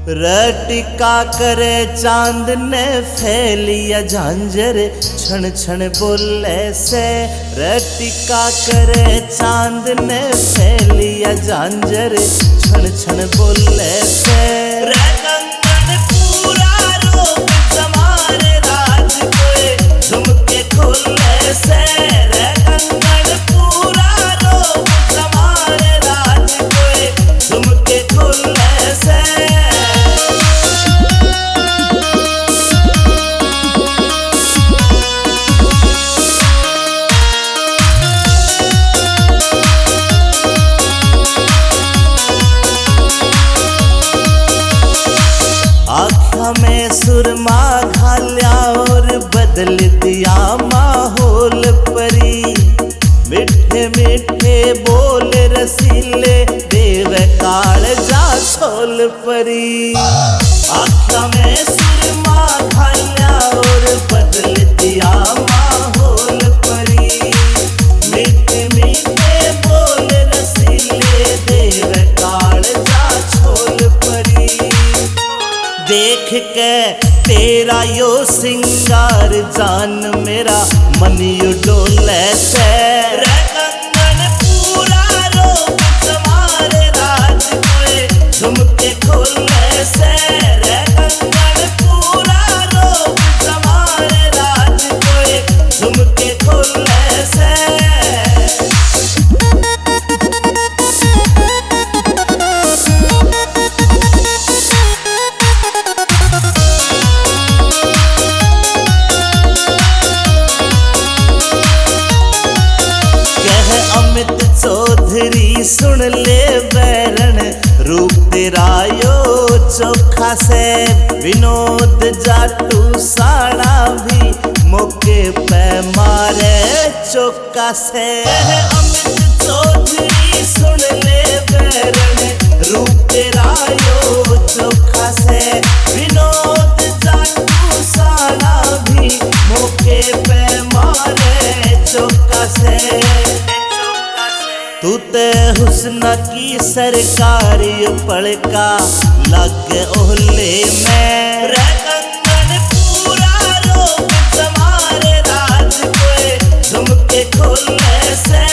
रटिका करे चांद ने फैलिया झांझर क्षण क्षण बोले से। रटिका करे चांद ने फैलिया झांझर क्षण क्षण बोले से। रे कंगन पूरा रोक समारे राज कोए झुमके खोले से। रे कंगन पूरा रोक समारे राज कोए झुमके खोले से। आँखों में सुरमा घाल्या और बदल दिया माहौल परी। मिठे मिठे बोल रसीले देव कालजा छोल परी। आँखों में सुरमा घाल्या और बदल दिया माहौल परी। मिठे मिठे बोल रसीले देव कालजा छोल परी। देख के तेरा यो सिंगार जान मेरा मन यू डोले से। रे कंगन पूरा रोक समारे राज कोए झुमके खोले से। रे कंगन पूरा रोक समारे राज कोए झुमके खोले से। अमित चौधरी सुन ले बैरन रूप तेरा यो चोखा से। विनोद जाटू साड़ा भी मौके पे मारे चौका से। अमित चौधरी सुन ले बैरन रूप तेरा यो चोखा से। विनोद जाटू साड़ा भी मौके पे मारे चौका से। तू ते हुस्न की सरकारी पड़का लग ओहले में। रे कंगन पूरा रोक समारे राज कोए झुमके खोले से।